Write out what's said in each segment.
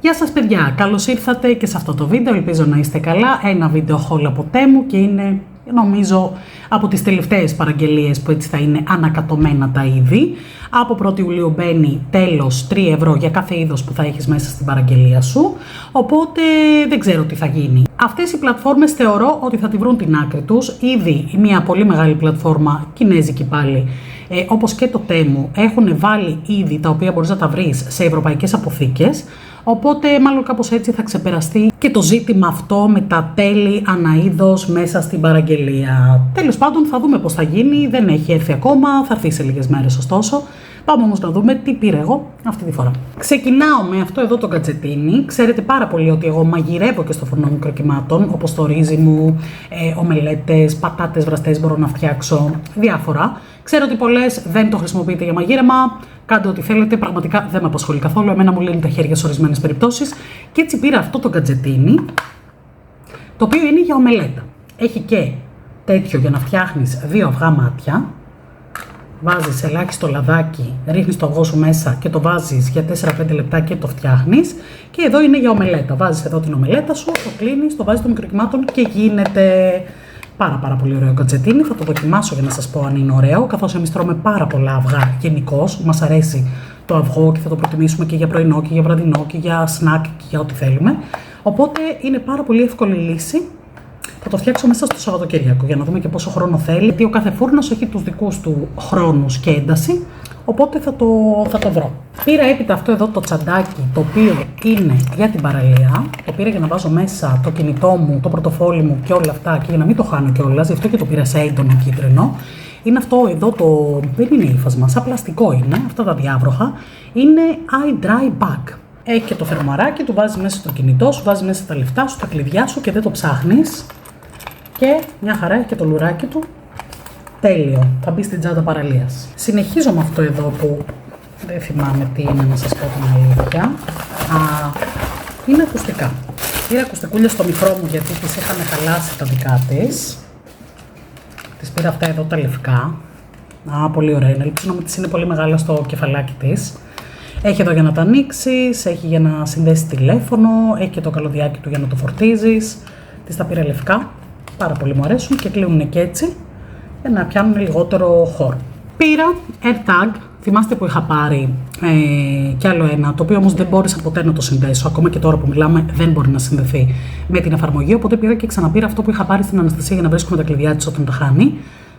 Γεια σας παιδιά, καλώς ήρθατε και σε αυτό το βίντεο, ελπίζω να είστε καλά. Ένα βίντεο haul από Temu και είναι νομίζω από τις τελευταίες παραγγελίες που έτσι θα είναι ανακατωμένα τα είδη. Από 1η Ιουλίου μπαίνει τέλος 3 ευρώ για κάθε είδος που θα έχεις μέσα στην παραγγελία σου, οπότε δεν ξέρω τι θα γίνει. Αυτές οι πλατφόρμες θεωρώ ότι θα τη βρουν την άκρη τους. Ήδη μια πολύ μεγάλη πλατφόρμα, κινέζικη πάλι, όπως και το Temu, έχουν βάλει είδη τα οποία μπορείς να τα βρεις σε ευρωπαϊκές αποθήκες. Οπότε μάλλον κάπως έτσι θα ξεπεραστεί και το ζήτημα αυτό με τα τέλη αναείδος μέσα στην παραγγελία. Τέλος πάντων θα δούμε πώς θα γίνει, δεν έχει έρθει ακόμα, θα έρθει σε λίγες μέρες ωστόσο. Πάμε όμως να δούμε τι πήρα εγώ αυτή τη φορά. Ξεκινάω με αυτό εδώ το κατσετίνι. Ξέρετε πάρα πολύ ότι εγώ μαγειρεύω και στο φουρνό μικροκυμάτων, όπως το ρύζι μου, ομελέτες, πατάτες βραστές μπορώ να φτιάξω, διάφορα. Ξέρω ότι πολλές δεν το χρησιμοποιείτε για μαγείρεμα. Κάντε ό,τι θέλετε, πραγματικά δεν με απασχολεί καθόλου. Εμένα μου λύνει τα χέρια σε ορισμένες περιπτώσεις. Και έτσι πήρα αυτό το κατζετίνι, το οποίο είναι για ομελέτα. Έχει και τέτοιο για να φτιάχνεις 2 αυγά μάτια. Βάζεις ελάχιστο λαδάκι, ρίχνεις το αυγό σου μέσα και το βάζεις για 4-5 λεπτά και το φτιάχνεις. Και εδώ είναι για ομελέτα. Βάζεις εδώ την ομελέτα σου, το κλείνεις, το βάζεις στο μικροκυμάτων και γίνεται πάρα πολύ ωραίο κατζετίνι. Θα το δοκιμάσω για να σας πω αν είναι ωραίο, καθώς εμείς τρώμε πάρα πολλά αυγά γενικώς. Μας αρέσει το αυγό και θα το προτιμήσουμε και για πρωινό και για βραδινό και για σνακ και για ό,τι θέλουμε. Οπότε είναι πάρα πολύ εύκολη λύση. Θα το φτιάξω μέσα στο Σαββατοκύριακο για να δούμε και πόσο χρόνο θέλει. Γιατί ο κάθε φούρνος έχει τους δικούς του χρόνους και ένταση. Οπότε θα το βρω. Πήρα έπειτα αυτό εδώ το τσαντάκι, το οποίο είναι για την παραλία. Το πήρα για να βάζω μέσα το κινητό μου, το πορτοφόλι μου και όλα αυτά και για να μην το χάνω κιόλας. Γι' αυτό και το πήρα σε έντονο κίτρινο. Είναι αυτό εδώ το. Δεν είναι ύφασμα, σαν πλαστικό είναι. Αυτά τα διάβροχα. Είναι eye dry bag. Έχει και το φερμαράκι, του βάζεις μέσα στο κινητό σου, βάζεις μέσα τα λεφτά σου, τα κλειδιά σου και δεν το ψάχνεις. Και μια χαρά έχει και το λουράκι του. Τέλειο, θα μπει στην τσάντα παραλίας. Συνεχίζω με αυτό εδώ που δεν θυμάμαι τι είναι, να σας πω την αλήθεια. Είναι ακουστικά. Πήρα ακουστικούλια στο μικρό μου γιατί τις είχαν χαλάσει τα δικά της. Τις πήρα αυτά εδώ τα λευκά. Πολύ ωραία είναι. Ελπίζω να μην τις είναι πολύ μεγάλα στο κεφαλάκι της. Έχει εδώ για να τα ανοίξεις, έχει για να συνδέσεις τηλέφωνο, έχει και το καλωδιάκι του για να το φορτίζεις. Τις τα πήρα λευκά. Πάρα πολύ μου αρέσουν και κλείνουν και έτσι για να πιάνουν λιγότερο χώρο. Πήρα AirTag, θυμάστε που είχα πάρει κι άλλο ένα, το οποίο όμως δεν μπόρεσα ποτέ να το συνδέσω, ακόμα και τώρα που μιλάμε δεν μπορεί να συνδεθεί με την εφαρμογή, οπότε πήρα και ξαναπήρα αυτό που είχα πάρει στην Αναστασία για να βρίσκουμε τα κλειδιά της όταν τα χάνει.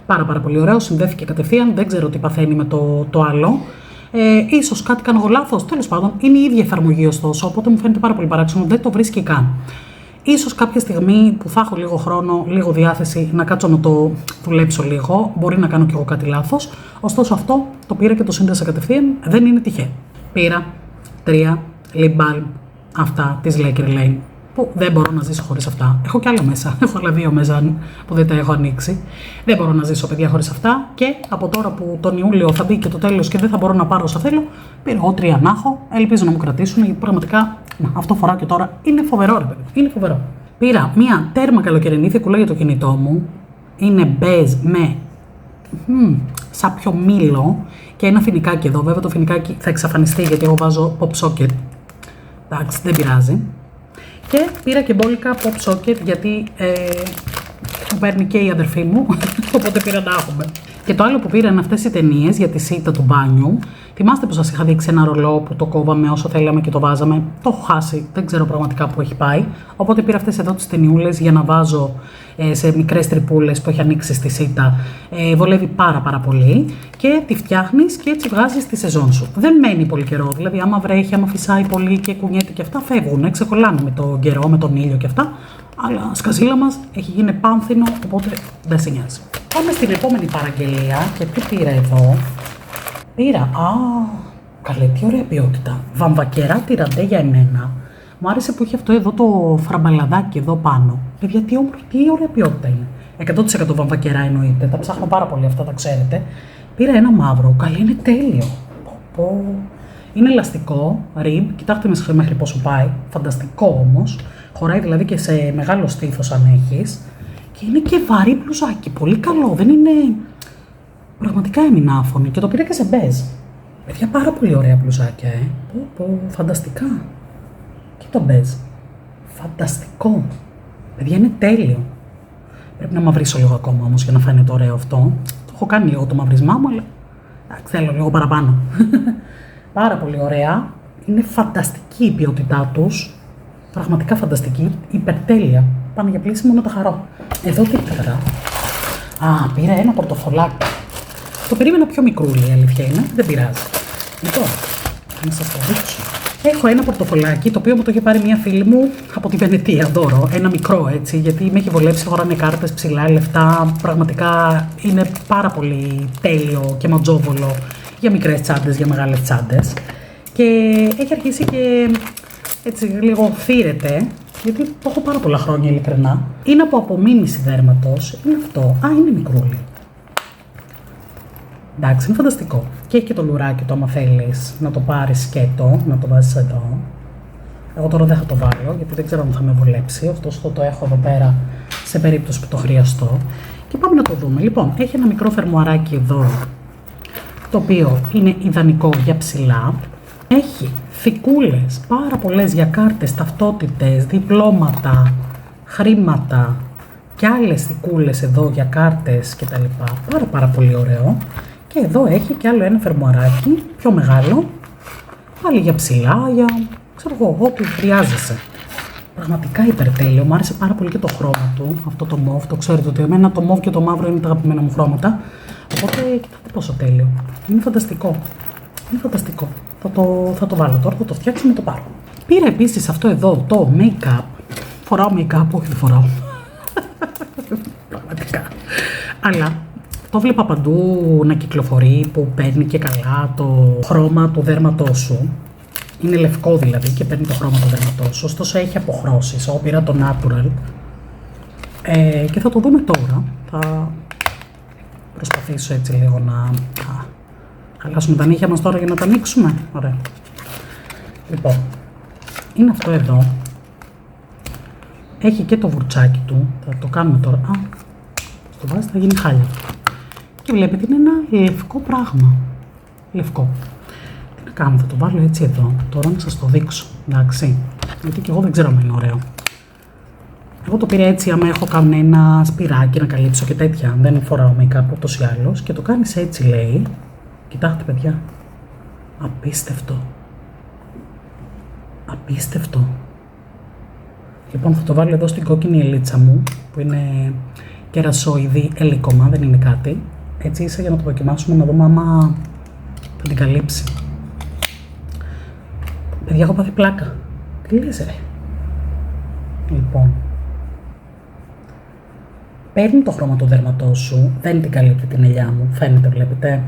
Πάρα πολύ ωραίο, συνδέθηκε κατευθείαν, δεν ξέρω τι παθαίνει με το άλλο. Ίσως κάτι κάνω εγώ λάθος, τέλος πάντων είναι η ίδια εφαρμογή ωστόσο, οπότε μου φαίνεται πάρα πολύ παράξενο, δεν το βρίσκει καν. Ίσως κάποια στιγμή που θα έχω λίγο χρόνο, λίγο διάθεση να κάτσω να το δουλέψω λίγο, μπορεί να κάνω κι εγώ κάτι λάθος. Ωστόσο αυτό το πήρα και το σύνδεσα κατευθείαν, δεν είναι τυχαίο. Πήρα 3 lip balm αυτά της Laker Lane, που δεν μπορώ να ζήσω χωρίς αυτά. Έχω κι άλλα μέσα, έχω άλλα 2 μέσα που δεν τα έχω ανοίξει. Δεν μπορώ να ζήσω παιδιά χωρίς αυτά και από τώρα που τον Ιούλιο θα μπει και το τέλος και δεν θα μπορώ να πάρω όσα θέλω, πήρα εγώ 3 να έχω, ελπίζω να μου κρατήσουν γιατί πραγματικά αυτό φοράω και τώρα. Είναι φοβερό ρε παιδί, είναι φοβερό. Πήρα μια τέρμα καλοκαιρινή θεκούλα για το κινητό μου, είναι μπέζ με σάπιο μήλο και ένα φοινικάκι εδώ, βέβαια το φοινικάκι θα εξαφανιστεί γιατί εγώ βάζω pop socket, εντάξει δεν πειράζει. Και πήρα και μπόλικα pop socket γιατί μου παίρνει και η αδερφή μου, οπότε πήρα να έχουμε. Και το άλλο που πήρα είναι αυτές οι ταινίες για τη σίτα του μπάνιου. Θυμάστε που σας είχα δείξει ένα ρολό που το κόβαμε όσο θέλαμε και το βάζαμε. Το έχω χάσει, δεν ξέρω πραγματικά που έχει πάει. Οπότε πήρα αυτές εδώ τις ταινιούλες για να βάζω σε μικρές τρυπούλες που έχει ανοίξει στη σίτα. Βολεύει πάρα πολύ και τη φτιάχνεις και έτσι βγάζεις τη σεζόν σου. Δεν μένει πολύ καιρό, δηλαδή άμα βρέχει, άμα φυσάει πολύ και κουνιέται και αυτά φεύγουν, ξεκολλάνε με τον καιρό, με τον ήλιο και αυτά. Αλλά σκαζίλα μας έχει γίνει πάνθινο, οπότε δεν σε νοιάζει. Πάμε στην επόμενη παραγγελία και τι πήρα εδώ. Πήρα, καλέ, τι ωραία ποιότητα. Βαμβακερά τυραντέ για εμένα. Μου άρεσε που είχε αυτό εδώ το φραμπαλαδάκι εδώ πάνω. Παιδιά, τι ωραία ποιότητα είναι. 100% βαμβακερά εννοείται. Τα ψάχνω πάρα πολύ αυτά, τα ξέρετε. Πήρα ένα μαύρο, καλέ, είναι τέλειο. Είναι ελαστικό, ριμπ, κοιτάξτε μέχρι πόσο πάει. Φανταστικό όμως. Χωράει δηλαδή και σε μεγάλο στήθος αν έχεις. Και είναι και βαρύ μπλουζάκι, πολύ καλό, δεν είναι. Πραγματικά έμεινα άφωνη και το πήρα και σε μπέζ. Παιδιά, πάρα πολύ ωραία μπλουζάκια, φανταστικά. Και το μπέζ. Φανταστικό. Παιδιά, είναι τέλειο. Πρέπει να μαυρίσω λίγο ακόμα όμως για να φαίνεται ωραίο αυτό. Το έχω κάνει λίγο το μαυρισμά μου, αλλά θέλω λίγο παραπάνω. Πάρα πολύ ωραία. Είναι φανταστική η ποιότητά τους. Πραγματικά φανταστική. Υπερτέλεια. Πάνε για πλήσιμο να τα χαρώ. Εδώ τι πήρα. Πήρα ένα πορτοφολάκι. Το περίμενα πιο μικρούλι, η αλήθεια είναι. Δεν πειράζει. Λοιπόν, να σας το δείξω. Έχω ένα πορτοφολάκι, το οποίο μου το είχε πάρει μια φίλη μου από τη Βενετία, δώρο. Ένα μικρό έτσι, γιατί με έχει βολέψει, χωράνε κάρτες, ψηλά, λεφτά. Πραγματικά είναι πάρα πολύ τέλειο και ματζόβολο για μικρές τσάντες, για μεγάλες τσάντες. Και έχει αρχίσει και έτσι λίγο θύρεται, γιατί το έχω πάρα πολλά χρόνια ειλικρινά. Είναι από απομίμηση δέρματος, είναι αυτό. Είναι μικρούλι. Εντάξει, είναι φανταστικό. Και έχει και το λουράκι το, άμα θέλεις να το πάρεις σκέτο, να το βάζεις εδώ. Εγώ τώρα δεν θα το βάλω, γιατί δεν ξέρω αν θα με βολέψει. Ωστόσο το έχω εδώ πέρα σε περίπτωση που το χρειαστώ. Και πάμε να το δούμε. Λοιπόν, έχει ένα μικρό φερμουαράκι εδώ, το οποίο είναι ιδανικό για ψηλά. Έχει θικούλες, πάρα πολλές για κάρτες, ταυτότητες, διπλώματα, χρήματα και άλλες θικούλες εδώ για κάρτες κτλ. Πάρα πολύ ωραίο. Και εδώ έχει και άλλο ένα φερμουαράκι, πιο μεγάλο, πάλι για ψηλά, για ξέρω εγώ, ό,τι χρειάζεσαι. Πραγματικά υπερτέλειο, μου άρεσε πάρα πολύ και το χρώμα του, αυτό το μοβ, το ξέρετε ότι εμένα το μοβ και το μαύρο είναι τα αγαπημένα μου χρώματα. Οπότε κοιτάξτε πόσο τέλειο, είναι φανταστικό, είναι φανταστικό. Θα το βάλω τώρα, θα το φτιάξω να το πάρω. Πήρα επίσης αυτό εδώ το make-up, φοράω make-up, όχι δεν φοράω, πραγματικά, αλλά το βλέπα παντού να κυκλοφορεί, που παίρνει και καλά το χρώμα του δέρματός σου. Είναι λευκό δηλαδή και παίρνει το χρώμα του δέρματός σου. Ωστόσο έχει αποχρώσεις. Εγώ πήρα το natural. Και θα το δούμε τώρα. Θα προσπαθήσω έτσι λίγο να χαλάσουμε τα νύχια μας τώρα για να τα ανοίξουμε. Ωραία. Λοιπόν, είναι αυτό εδώ. Έχει και το βουρτσάκι του. Θα το κάνουμε τώρα. Το βάζει, θα γίνει χάλια. Και βλέπετε είναι ένα λευκό πράγμα. Λευκό. Τι να κάνω, θα το βάλω έτσι εδώ. Τώρα να σας το δείξω. Εντάξει. Γιατί και εγώ δεν ξέρω αν είναι ωραίο. Εγώ το πήρα έτσι άμα έχω κάνει ένα σπυράκι να καλύψω και τέτοια. Δεν φοράω make-up ούτως ή άλλως. Και το κάνεις έτσι λέει. Κοιτάξτε παιδιά. Απίστευτο. Απίστευτο. Λοιπόν θα το βάλω εδώ στην κόκκινη ελίτσα μου. Που είναι κερασόιδη ελίκωμα, δεν είναι κάτι. Έτσι ίσα για να το δοκιμάσουμε να δούμε άμα θα την καλύψει. Παιδιά, έχω πάθει πλάκα. Τι λες ρε. Λοιπόν. Παίρνει το χρώμα του δέρματός σου, δεν την καλύπτει την ελιά μου. Φαίνεται, βλέπετε.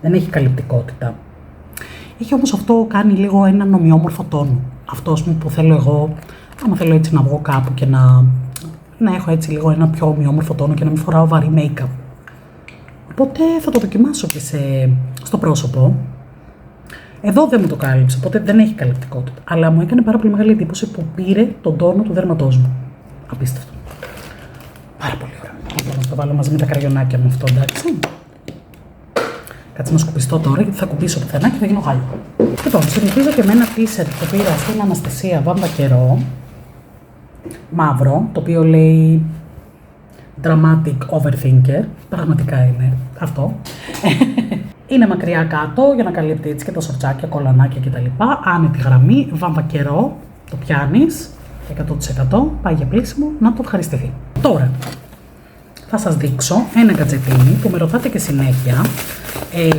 Δεν έχει καλυπτικότητα. Έχει όμως αυτό κάνει λίγο έναν ομοιόμορφο τόνο. Αυτό ας πούμε που θέλω εγώ, άμα θέλω έτσι να βγω κάπου και να έχω έτσι λίγο ένα πιο ομοιόμορφο τόνο και να μην φοράω βαρύ make-up. Οπότε θα το δοκιμάσω και στο πρόσωπο. Εδώ δεν μου το κάλυψε, οπότε δεν έχει καλυπτικότητα. Αλλά μου έκανε πάρα πολύ μεγάλη εντύπωση που πήρε τον τόνο του δέρματός μου. Απίστευτο. Πάρα πολύ ωραίο. Λοιπόν, να το βάλω μαζί με τα καριονάκια μου αυτό, εντάξει. Κάτσε να σκουπιστώ τώρα, γιατί θα κουμπίσω πουθενά και θα γίνω χάλια. Λοιπόν, συνηθίζω και με ένα t-shirt το πήρα στην Αναστασία Βάμβα Καιρό. Μαύρο, το οποίο λέει Dramatic Overthinker. Πραγματικά είναι αυτό. Είναι μακριά κάτω για να καλύπτει έτσι και τα σορτσάκια, κολανάκια κτλ. Άνετη γραμμή, Βάμβα Καιρό, το πιάνεις 100%, πάει για πλήσιμο, να το ευχαριστηθεί. Τώρα, θα σας δείξω ένα γκατζετίνι που με ρωτάτε και συνέχεια,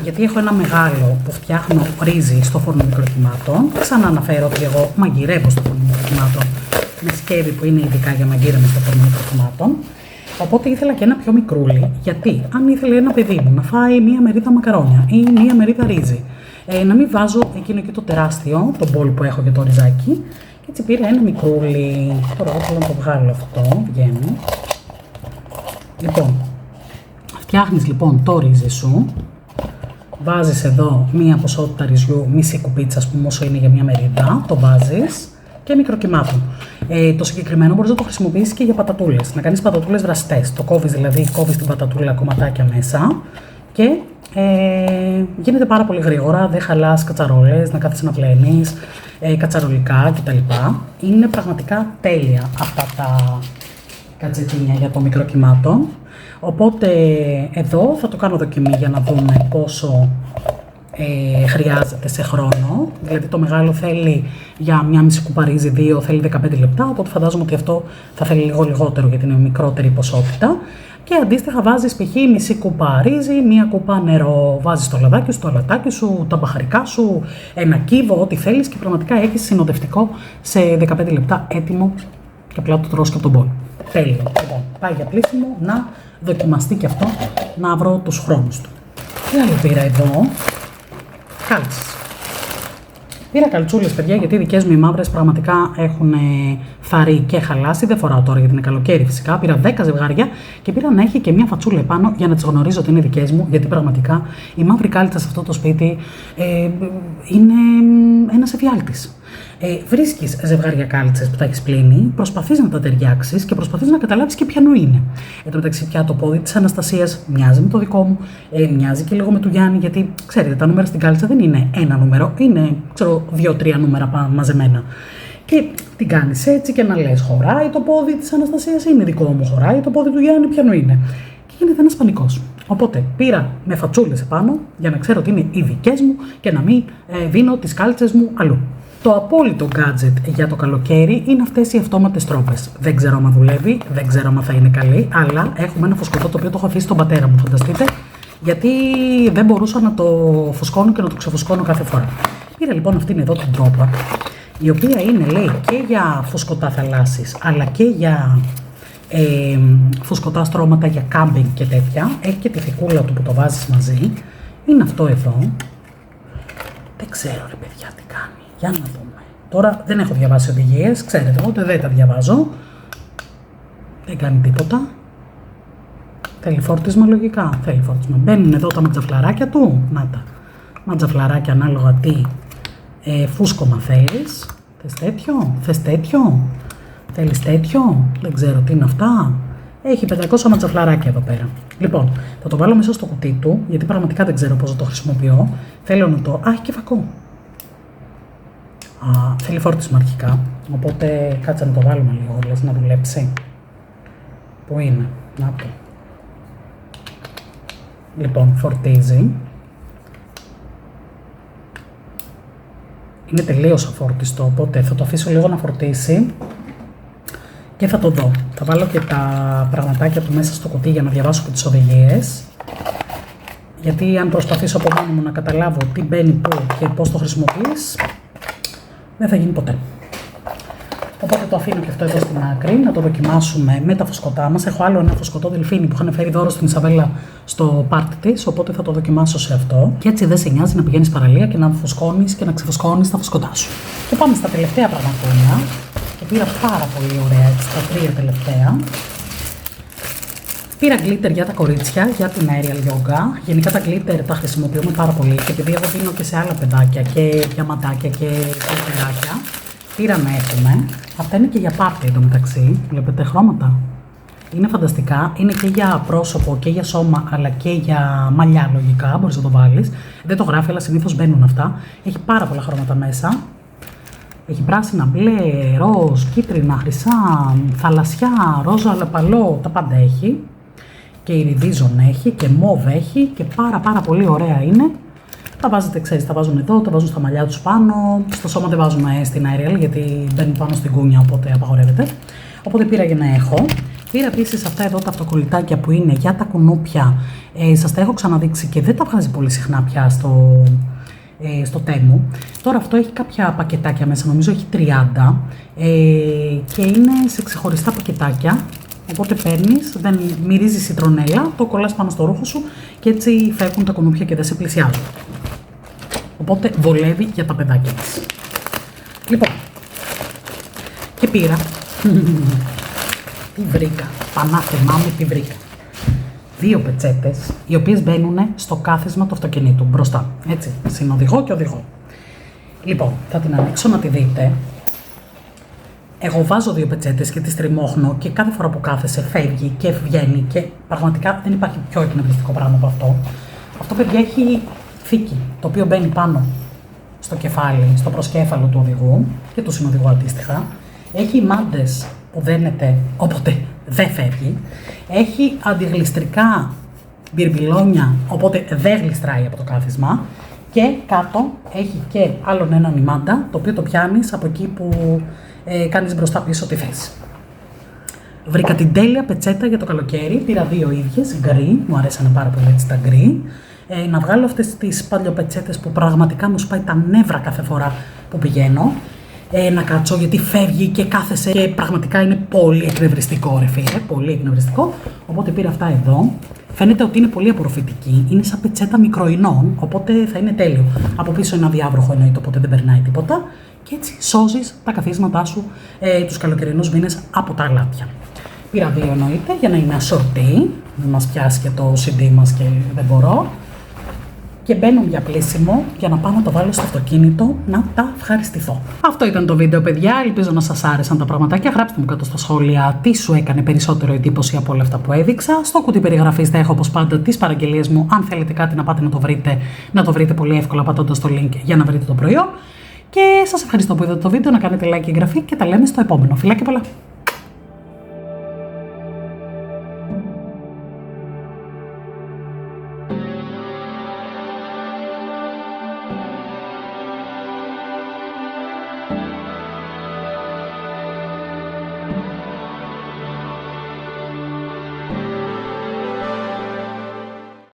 γιατί έχω ένα μεγάλο που φτιάχνω ρύζι στο φούρνο μικροκυμάτων. Ξανά αναφέρω ότι εγώ μαγειρεύω στο φούρνο μικροκυμάτων με σκεύη που είναι ειδικά για μαγείρεμα στο φούρνο μικροκυμάτων. Οπότε ήθελα και ένα πιο μικρούλι, γιατί αν ήθελε ένα παιδί μου να φάει μία μερίδα μακαρόνια ή μία μερίδα ρύζι, να μην βάζω εκείνο και το τεράστιο, το μπολ που έχω για το ριζάκι, και έτσι πήρα ένα μικρούλι. Τώρα θέλω να το βγάλω αυτό, βγαίνει. Λοιπόν, φτιάχνεις λοιπόν το ρύζι σου, βάζεις εδώ μία ποσότητα ρυζιού, μισή κουπίτσα ας πούμε όσο είναι για μία μερίδα, το βάζεις και μικροκυμάτων. Το συγκεκριμένο μπορείς να το χρησιμοποιήσεις και για πατατούλες, να κάνεις πατατούλες βραστές. Το κόβεις δηλαδή, κόβεις την πατατούλα κομματάκια μέσα και Γίνεται πάρα πολύ γρήγορα, δεν χαλάς κατσαρόλες, να κάθεσαι να πλένεις, κατσαρολικά κτλ. Είναι πραγματικά τέλεια αυτά τα κατζετίνια για το μικρό κυμάτο. Οπότε εδώ θα το κάνω δοκιμή για να δούμε πόσο χρειάζεται σε χρόνο. Δηλαδή το μεγάλο θέλει για μια μισή κουπαρίζη, 2 θέλει 15 λεπτά, οπότε φαντάζομαι ότι αυτό θα θέλει λίγο λιγότερο γιατί είναι μικρότερη ποσότητα. Και αντίστοιχα βάζεις π.χ. μισή κούπα ρύζι, μία κούπα νερό, βάζεις το λαδάκι σου, το αλατάκι σου, τα μπαχαρικά σου, ένα κύβο, ό,τι θέλεις και πραγματικά έχεις συνοδευτικό σε 15 λεπτά έτοιμο και απλά το τρως και από τον μπολ. Τέλειο. Λοιπόν, πάει για πλήσιμο, να δοκιμαστεί και αυτό, να βρω τους χρόνους του. Τι άλλο πήρα εδώ? Κάλτσες. Πήρα καλτσούλες, παιδιά, γιατί οι δικές μου οι μαύρες πραγματικά έχουν φθαρεί και χαλάσει. Δεν φοράω τώρα γιατί είναι καλοκαίρι φυσικά. Πήρα 10 ζευγάρια και πήρα να έχει και μια φατσούλα επάνω για να τις γνωρίζω ότι είναι δικές μου. Γιατί πραγματικά η μαύρη κάλτσα σε αυτό το σπίτι είναι ένας εφιάλτης. Βρίσκεις ζευγάρια κάλτσες που τα έχεις πλύνει, προσπαθείς να τα ταιριάξεις και προσπαθείς να καταλάβεις και ποιανού είναι. Εν τω μεταξύ, πια το πόδι της Αναστασίας μοιάζει με το δικό μου, μοιάζει και λίγο με του Γιάννη, γιατί ξέρετε, τα νούμερα στην κάλτσα δεν είναι ένα νούμερο, είναι 2-3 νούμερα μαζεμένα. Και την κάνεις έτσι και να λες: χωράει το πόδι της Αναστασίας, είναι δικό μου, χωράει το πόδι του Γιάννη, ποιανού είναι. Και γίνεται ένας πανικός. Οπότε πήρα με φατσούλες επάνω για να ξέρω ότι είναι οι δικές μου και να μην δίνω τις κάλτσες μου αλλού. Το απόλυτο gadget για το καλοκαίρι είναι αυτές οι αυτόματες τρόπες. Δεν ξέρω αν δουλεύει, δεν ξέρω αν θα είναι καλή, αλλά έχουμε ένα φουσκωτό το οποίο το έχω αφήσει στον πατέρα μου, φανταστείτε, γιατί δεν μπορούσα να το φουσκώνω και να το ξεφουσκώνω κάθε φορά. Πήρα λοιπόν αυτήν εδώ την τρόπα, η οποία είναι, λέει, και για φουσκωτά θαλάσσης, αλλά και για φουσκωτά στρώματα για κάμπινγκ και τέτοια. Έχει και τη θικούλα του που το βάζεις μαζί. Είναι αυτό εδώ. Δεν ξέρω ρε παιδιά τι κάνει. Για να δούμε. Τώρα δεν έχω διαβάσει οδηγίες, ξέρετε, ούτε δεν τα διαβάζω. Δεν κάνει τίποτα. Θέλει φόρτισμα λογικά. Θέλει φόρτισμα. Μπαίνουν εδώ τα ματζαφλαράκια του. Να τα. Ματζαφλαράκια ανάλογα τι φούσκωμα θέλεις. Θες τέτοιο, θες τέτοιο. Θέλεις τέτοιο. Δεν ξέρω τι είναι αυτά. Έχει 500 ματζαφλαράκια εδώ πέρα. Λοιπόν, θα το βάλω μέσα στο κουτί του, γιατί πραγματικά δεν ξέρω πώς θα το χρησιμοποιώ. Θέλω να το. Α, έχει και φακό. Θέλει φόρτισμα αρχικά, οπότε κάτσε να το βάλουμε λίγο, λες, να δουλέψει. Πού είναι, να το. Λοιπόν, φορτίζει. Είναι τελείως αφόρτιστο, οπότε θα το αφήσω λίγο να φορτίσει και θα το δω. Θα βάλω και τα πραγματάκια του μέσα στο κουτί για να διαβάσω και τις οδηγίες. Γιατί αν προσπαθήσω από μόνο μου να καταλάβω τι μπαίνει πού και πώς το χρησιμοποιείς, δεν θα γίνει ποτέ. Οπότε το αφήνω και αυτό εδώ στην άκρη, να το δοκιμάσουμε με τα φουσκωτά μας. Έχω άλλο ένα φουσκωτό δελφίνι που είχαν φέρει δώρο στην Ισαβέλα στο πάρτι της, οπότε θα το δοκιμάσω σε αυτό. Και έτσι δεν σε νοιάζει να πηγαίνεις παραλία και να φουσκώνεις και να ξεφουσκώνεις τα φουσκωτά σου. Και πάμε στα τελευταία πραγματάκια. Και πήρα πάρα πολύ ωραία έτσι τα 3 τελευταία. Πήρα γκλίτερ για τα κορίτσια, για την aerial yoga. Γενικά τα γκλίτερ τα χρησιμοποιούμε πάρα πολύ και επειδή εγώ δίνω και σε άλλα παιδάκια και διαμαντάκια και παιδάκια, πήρα να έχουμε. Αυτά είναι και για πάρτι εντωμεταξύ. Βλέπετε χρώματα. Είναι φανταστικά. Είναι και για πρόσωπο και για σώμα, αλλά και για μαλλιά λογικά. Μπορείς να το βάλεις. Δεν το γράφει, αλλά συνήθως μπαίνουν αυτά. Έχει πάρα πολλά χρώματα μέσα. Έχει πράσινα, μπλε, ροζ, κίτρινα, χρυσά, θαλασσιά, ρόζα, λαπαλό, τα πάντα έχει. Και ιριδίζον έχει και μόβ έχει και πάρα πολύ ωραία είναι. Τα βάζετε, ξέρεις, τα βάζουν εδώ, τα βάζουν στα μαλλιά τους πάνω. Στο σώμα δεν βάζουμε στην aerial γιατί μπαίνουν πάνω στην κούνια, οπότε απαγορεύεται. Οπότε πήρα για να έχω. Πήρα επίσης αυτά εδώ τα αυτοκολλητάκια που είναι για τα κουνούπια. Σας τα έχω ξαναδείξει και δεν τα βγάζει πολύ συχνά πια στο Temu. Τώρα αυτό έχει κάποια πακετάκια μέσα, νομίζω έχει 30 και είναι σε ξεχωριστά πακετάκια. Οπότε παίρνεις, δεν μυρίζει σιτρονέλα, το κολλάς πάνω στο ρούχο σου και έτσι φεύγουν τα κουνούπια και δεν σε πλησιάζουν. Οπότε βολεύει για τα παιδάκια της. Λοιπόν, και πήρα. Τι βρήκα, πανάθεμά μου τι βρήκα. 2 πετσέτες, οι οποίες μπαίνουν στο κάθισμα του αυτοκινήτου, μπροστά, έτσι, συνοδηγό και οδηγό. Λοιπόν, θα την ανοίξω να τη δείτε. Εγώ βάζω 2 πετσέτες και τις τριμώχνω και κάθε φορά που κάθεσαι φεύγει και βγαίνει και πραγματικά δεν υπάρχει πιο εκνευριστικό πράγμα από αυτό. Αυτό, παιδιά, έχει θήκη, το οποίο μπαίνει πάνω στο κεφάλι, στο προσκέφαλο του οδηγού και του συνοδηγού αντίστοιχα. Έχει μάντες που δένεται όποτε δεν φεύγει. Έχει αντιγλιστρικά μπιρμπιλόνια, οπότε δεν γλιστράει από το κάθισμα. Και κάτω έχει και άλλον έναν ημάντα, το οποίο το πιάνεις από εκεί που κάνεις μπροστά πίσω τη θέση. Βρήκα την τέλεια πετσέτα για το καλοκαίρι, πήρα 2 ίδιες, γκρι, μου αρέσανε πάρα πολύ έτσι τα γκρι. Να βγάλω αυτές τις παλιοπετσέτες που πραγματικά μου σπάει τα νεύρα κάθε φορά που πηγαίνω. Να κάτσω γιατί φεύγει και κάθεσαι και πραγματικά είναι πολύ εκνευριστικό, ρε φίλε, πολύ εκνευριστικό. Οπότε πήρα αυτά εδώ. Φαίνεται ότι είναι πολύ απορροφητική, είναι σαν πετσέτα μικροϊνών, οπότε θα είναι τέλειο. Από πίσω είναι αδιάβροχο εννοείται, οπότε δεν περνάει τίποτα. Και έτσι σώζεις τα καθίσματά σου τους καλοκαιρινούς μήνες από τα αλάτια. Πήρα 2 εννοείται για να είναι ασορτή, να μας πιάσει και το CD μας και δεν μπορώ. Και μπαίνω για πλήσιμο για να πάω να το βάλω στο αυτοκίνητο να τα ευχαριστηθώ. Αυτό ήταν το βίντεο, παιδιά. Ελπίζω να σας άρεσαν τα πραγματάκια. Γράψτε μου κάτω στα σχόλια τι σου έκανε περισσότερο εντύπωση από όλα αυτά που έδειξα. Στο κουτί περιγραφής θα έχω όπως πάντα τις παραγγελίες μου. Αν θέλετε κάτι να πάτε να το βρείτε πολύ εύκολα πατώντας το link για να βρείτε το προϊόν. Και σας ευχαριστώ που είδατε το βίντεο, να κάνετε like και εγγραφή και τα λέμε στο επόμενο. Φιλάκια πολλά!